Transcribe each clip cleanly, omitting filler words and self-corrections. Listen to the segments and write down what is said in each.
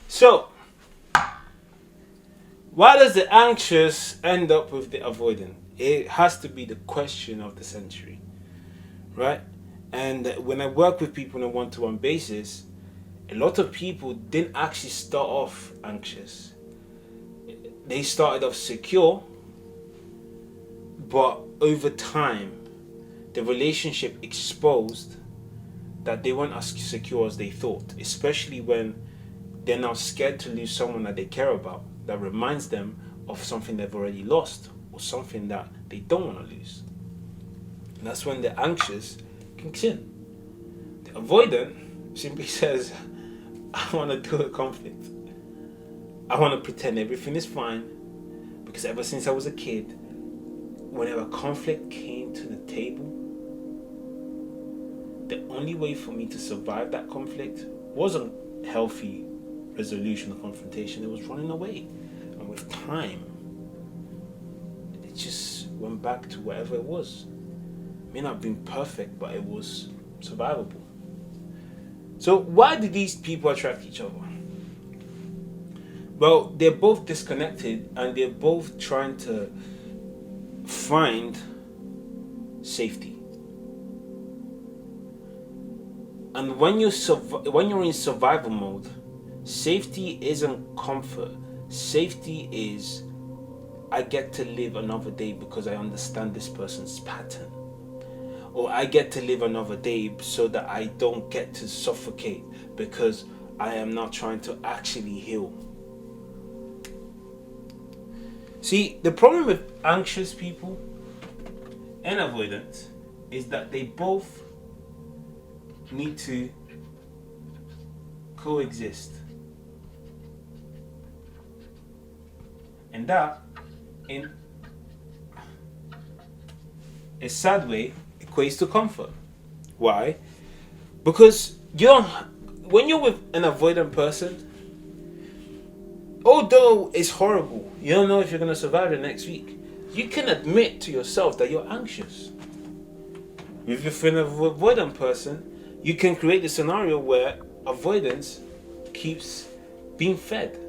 So, why does the anxious end up with the avoidant? It has to be the question of the century, right? And when I work with people on a one-to-one basis, a lot of people didn't actually start off anxious. They started off secure, but over time, the relationship exposed that they weren't as secure as they thought, especially when they're now scared to lose someone that they care about, that reminds them of something they've already lost or something that they don't want to lose. And that's when the anxious kicks in. The avoidant simply says, I want to deal with conflict. I want to pretend everything is fine, because ever since I was a kid, whenever conflict came to the table, the only way for me to survive that conflict wasn't healthy resolution or confrontation. It was running away. And with time, it just went back to whatever it was. It may not have been perfect, but it was survivable. So why do these people attract each other? Well, they're both disconnected and they're both trying to find safety. And when you're in survival mode, safety isn't comfort. Safety is, I get to live another day because I understand this person's pattern. Or I get to live another day so that I don't get to suffocate because I am not trying to actually heal. See, the problem with anxious people and avoidant is that they both need to coexist. And that, in a sad way, equates to comfort. Why? Because when you're with an avoidant person, although it's horrible, you don't know if you're going to survive the next week, you can admit to yourself that you're anxious. If you're an avoidant person, you can create a scenario where avoidance keeps being fed.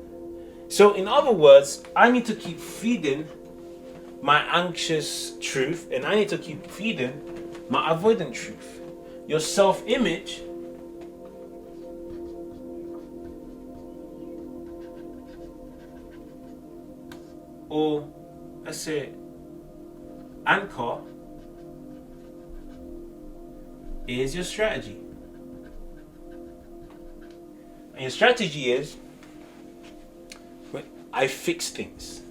So in other words, I need to keep feeding my anxious truth, and I need to keep feeding my avoidant truth. Your self-image or, let's say, anchor is your strategy. And your strategy is, I fix things.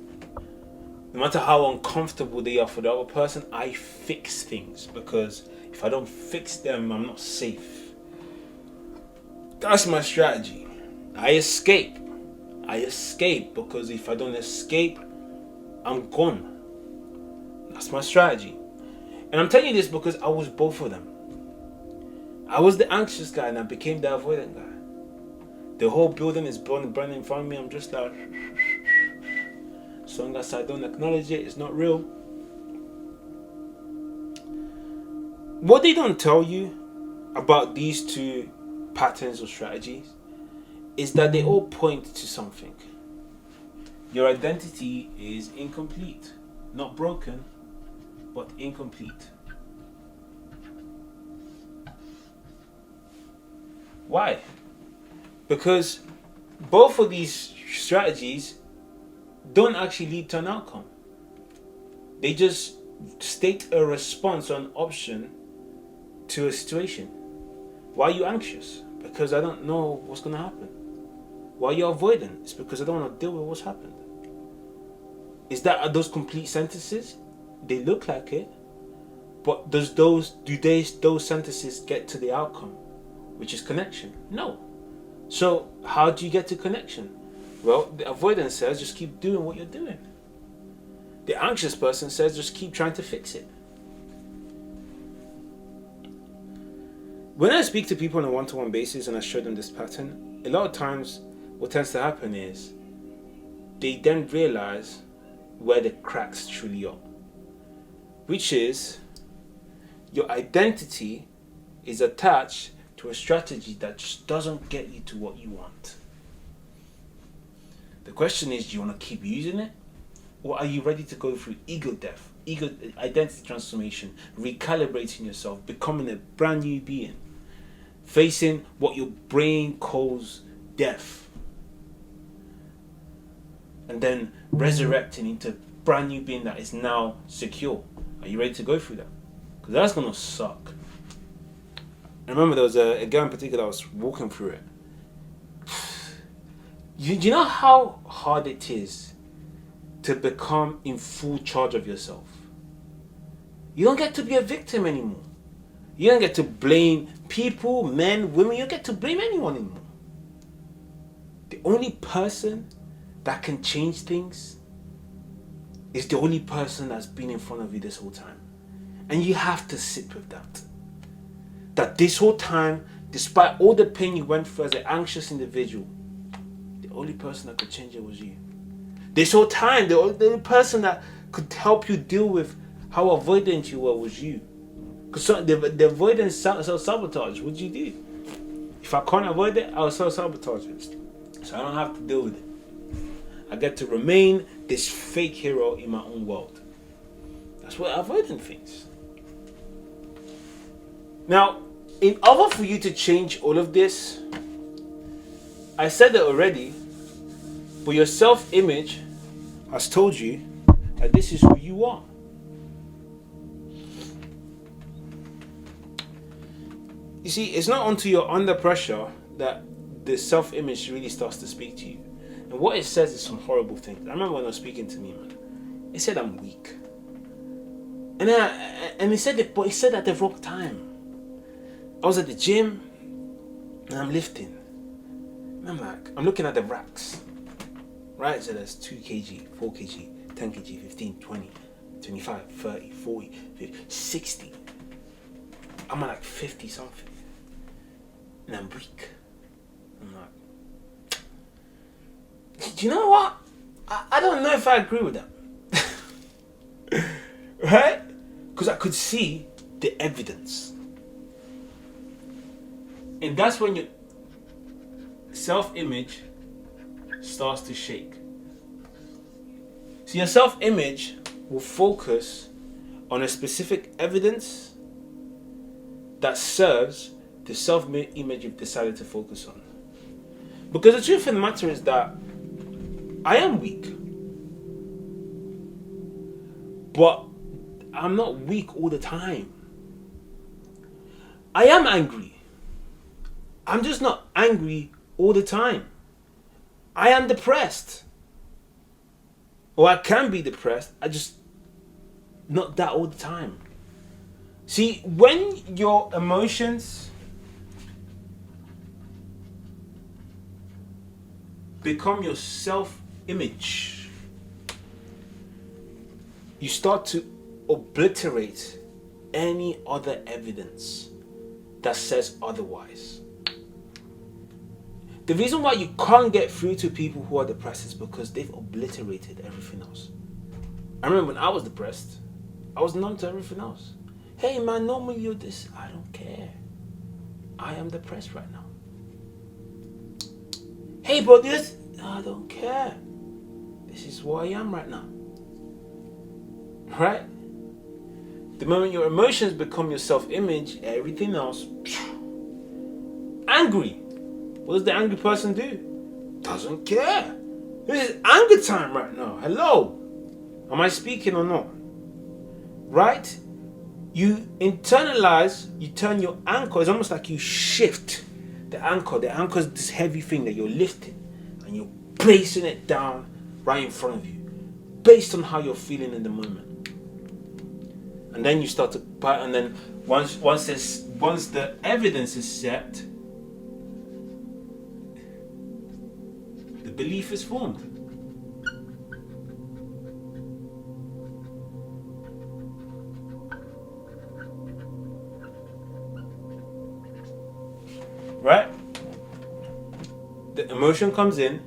No matter how uncomfortable they are for the other person, I fix things, because if I don't fix them, I'm not safe. That's my strategy. I escape because if I don't escape, I'm gone. That's my strategy. And I'm telling you this because I was both of them. I was the anxious guy and I became the avoidant guy. The whole building is burning in front of me. I'm just like, as long as I don't acknowledge it, it's not real. What they don't tell you about these two patterns or strategies is that they all point to something. Your identity is incomplete. Not broken, but incomplete. Why? Because both of these strategies don't actually lead to an outcome. They just state a response or an option to a situation. Why are you anxious? Because I don't know what's going to happen. Why are you avoidant? It's because I don't want to deal with what's happened. Are those complete sentences? They look like it, but do those sentences get to the outcome, which is connection? No. So how do you get to connection? Well, the avoidance says just keep doing what you're doing. The anxious person says just keep trying to fix it. When I speak to people on a one-to-one basis and I show them this pattern, a lot of times what tends to happen is they then realize where the cracks truly are, which is your identity is attached to a strategy that just doesn't get you to what you want. The question is, do you want to keep using it? Or are you ready to go through ego death, ego identity transformation, recalibrating yourself, becoming a brand new being, facing what your brain calls death, and then resurrecting into a brand new being that is now secure? Are you ready to go through that? Because that's going to suck. I remember there was a girl in particular, I was walking through it. You know how hard it is to become in full charge of yourself? You don't get to be a victim anymore. You don't get to blame people, men, women. You don't get to blame anyone anymore. The only person that can change things is the only person that's been in front of you this whole time. And you have to sit with that. That this whole time, despite all the pain you went through as an anxious individual, the only person that could change it was you. This whole time, the only person that could help you deal with how avoidant you were was you. Because the avoidance self-sabotage, what do you do? If I can't avoid it, I'll self-sabotage it. So I don't have to deal with it. I get to remain this fake hero in my own world. That's what avoidant thinks. Now, in order for you to change all of this, I said it already, but your self-image has told you that this is who you are. You see, it's not until you're under pressure that the self-image really starts to speak to you. And what it says is some horrible things. I remember when it was speaking to me, man. It said I'm weak. And it said it, but it said at the wrong time. I was at the gym and I'm lifting. And I'm like, I'm looking at the racks. Right? So there's 2 kg, 4 kg, 10 kg, 15, 20, 25, 30, 40, 50, 60. I'm at like 50 something. And I'm weak. I'm like, do you know what? I don't know if I agree with that. Right? Because I could see the evidence. And that's when your self-image starts to shake. So your self-image will focus on a specific evidence that serves the self-image you've decided to focus on. Because the truth of the matter is that I am weak. But I'm not weak all the time. I am angry. I'm just not angry all the time. I am depressed. Or I can be depressed. I just not that all the time. See, when your emotions become your self-image, you start to obliterate any other evidence that says otherwise. The reason why you can't get through to people who are depressed is because they've obliterated everything else. I remember when I was depressed, I was numb to everything else. Hey man, normally you're this. I don't care. I am depressed right now. Hey but this, I don't care. This is who I am right now. Right? The moment your emotions become your self-image, everything else, angry. What does the angry person do? Doesn't care. This is anger time right now. Hello. Am I speaking or not? Right? You internalize, you turn your anchor. It's almost like you shift the anchor. The anchor is this heavy thing that you're lifting and you're placing it down right in front of you based on how you're feeling in the moment. And then you start to, and then once the evidence is set, the belief is formed. Right? The emotion comes in.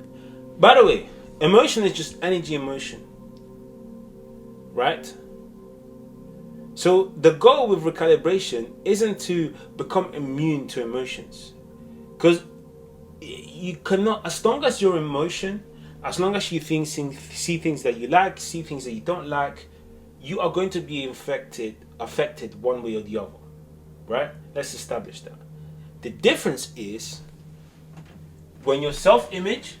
By the way, emotion is just energy emotion. Right? So the goal with recalibration isn't to become immune to emotions. Because you cannot, as long as your emotion, As long as you see things that you like, see things that you don't like, you are going to be affected one way or the other, right? Let's establish that. The difference is when your self-image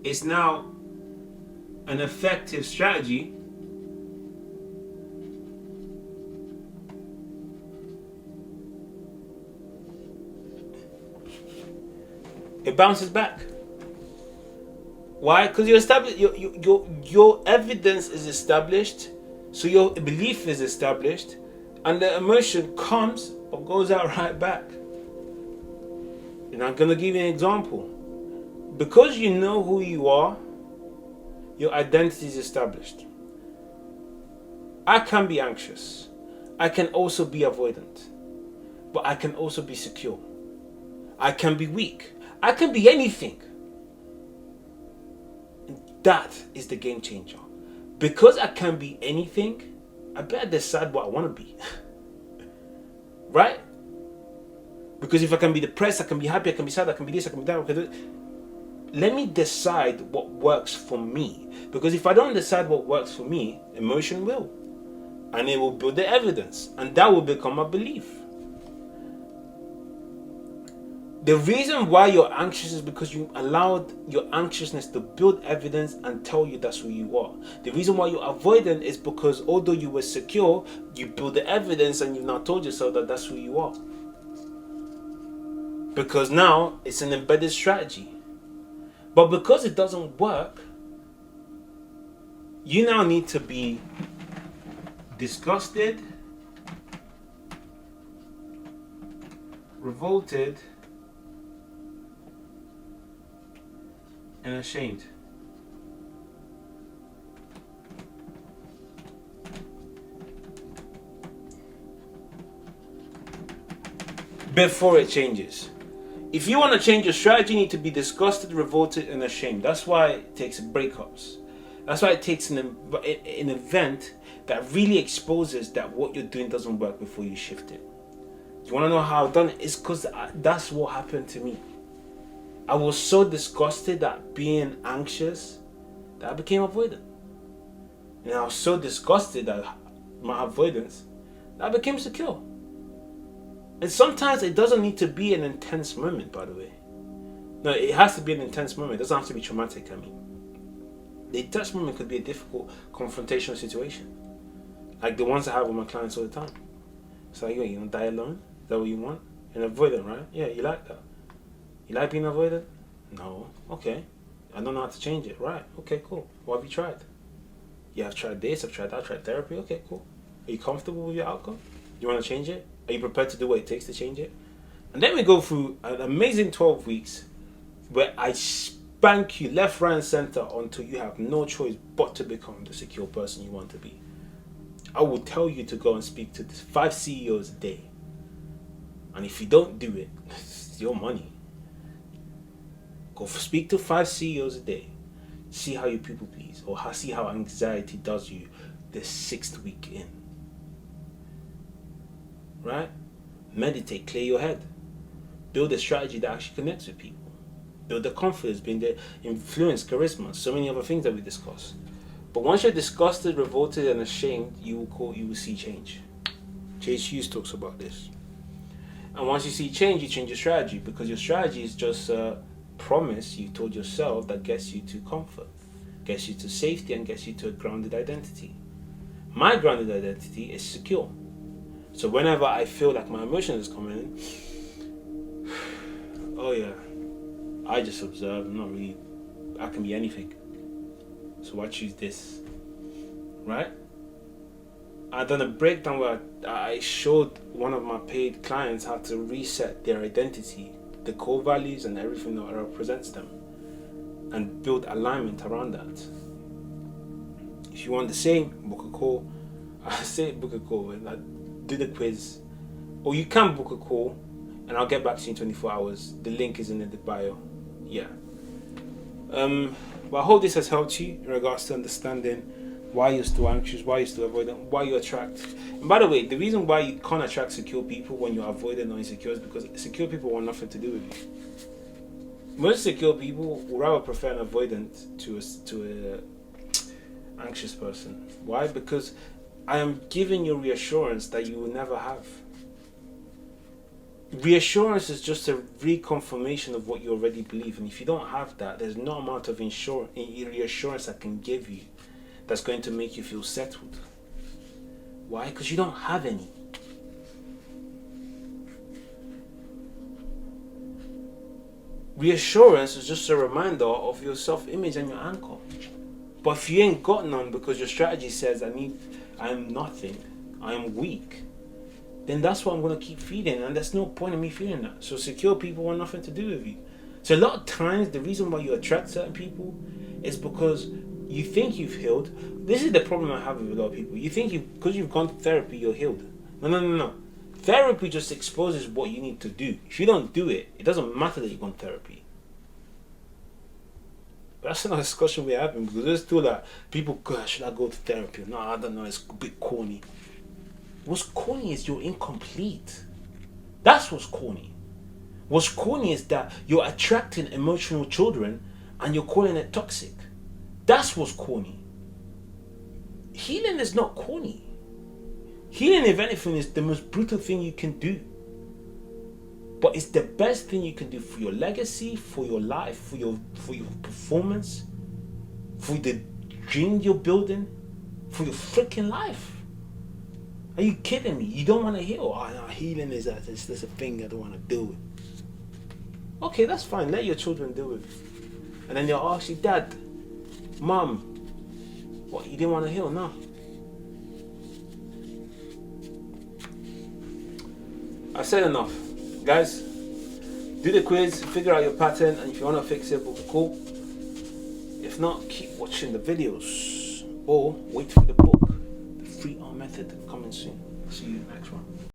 is now an effective strategy, it bounces back. Why? Because your evidence is established, so your belief is established, and the emotion comes but goes out right back. And I'm gonna give you an example. Because you know who you are, your identity is established. I can be anxious. I can also be avoidant. But I can also be secure. I can be weak. I can be anything. And that is the game changer. Because I can be anything, I better decide what I want to be. Right? Because if I can be depressed, I can be happy, I can be sad, I can be this, I can be that. Let me decide what works for me. Because if I don't decide what works for me, emotion will. And it will build the evidence. And that will become a belief. The reason why you're anxious is because you allowed your anxiousness to build evidence and tell you that's who you are. The reason why you're avoidant is because although you were secure, you build the evidence and you've now told yourself that that's who you are. Because now it's an embedded strategy. But because it doesn't work, you now need to be disgusted, revolted, and ashamed. Before it changes. If you want to change your strategy, you need to be disgusted, revolted, and ashamed. That's why it takes breakups. That's why it takes an event that really exposes that what you're doing doesn't work before you shift it. You want to know how I've done it? It's because that's what happened to me. I was so disgusted at being anxious that I became avoidant. And I was so disgusted at my avoidance that I became secure. And sometimes it doesn't need to be an intense moment, by the way. No, it has to be an intense moment. It doesn't have to be traumatic, I mean. The intense moment could be a difficult confrontational situation. Like the ones I have with my clients all the time. It's like, yo, you want to die alone? Is that what you want? You're an avoidant, right? Yeah, you like that. You like being avoidant? No. Okay. I don't know how to change it. Right. Okay, cool. What have you tried? Yeah, I've tried this, I've tried that, I've tried therapy. Okay, cool. Are you comfortable with your outcome? You want to change it? Are you prepared to do what it takes to change it? And then we go through an amazing 12 weeks where I spank you left, right, and center until you have no choice but to become the secure person you want to be. I will tell you to go and speak to 5 CEOs a day. And if you don't do it, it's your money. Go speak to 5 CEOs a day. See how you people please, or see how anxiety does you the 6th week in. Right? Meditate, clear your head. Build a strategy that actually connects with people. Build the confidence, build the influence, charisma, so many other things that we discuss. But once you're disgusted, revolted, and ashamed, you will see change. Chase Hughes talks about this. And once you see change, you change your strategy, because your strategy is just a promise you told yourself that gets you to comfort, gets you to safety, and gets you to a grounded identity. My grounded identity is secure. So whenever I feel like my emotions is coming in, oh yeah, I just observe. I can be anything. So I choose this, right? I done a breakdown where I showed one of my paid clients how to reset their identity, the core values and everything that represents them, and build alignment around that. If you want the same, book a call. I say book a call and I do the quiz, or you can book a call and I'll get back to you in 24 hours. The link is in the bio. Yeah. But I hope this has helped you in regards to understanding why you're still anxious, why you're still avoidant, why you attract. And by the way, the reason why you can't attract secure people when you're avoidant or insecure is because secure people want nothing to do with you. most secure people would rather prefer an avoidant to a anxious person. Why? Because I am giving you reassurance that you will never have. Reassurance is just a reconfirmation of what you already believe, and if you don't have that, there's no amount of reassurance I can give you that's going to make you feel settled. Why? Because you don't have any. Reassurance is just a reminder of your self-image and your anchor. But if you ain't got none because your strategy says I am nothing, I am weak, then that's what I'm going to keep feeding, and there's no point in me feeling that. So secure people want nothing to do with you. So a lot of times the reason why you attract certain people is because you think you've healed. This is the problem I have with a lot of people. You think because you've gone to therapy, you're healed. No. Therapy just exposes what you need to do. If you don't do it, it doesn't matter that you've gone to therapy. But that's another discussion we're having, because there's still that people go, should I go to therapy? No, I don't know, it's a bit corny. What's corny is you're incomplete. That's what's corny. What's corny is that you're attracting emotional children and you're calling it toxic. That's what's corny. Healing is not corny. Healing, if anything, is the most brutal thing you can do. But it's the best thing you can do for your legacy, for your life, for your performance, for the dream you're building, for your freaking life. Are you kidding me? You don't want to heal? Oh, no, healing is that's a thing I don't want to deal with. Okay, that's fine. Let your children deal with it. And then they'll ask you, Dad, Mom, what, you didn't want to heal? No. I've said enough. Guys, do the quiz, figure out your pattern, and if you want to fix it, cool. If not, keep watching the videos or wait for the book, The 3R Method, coming soon. See you next one.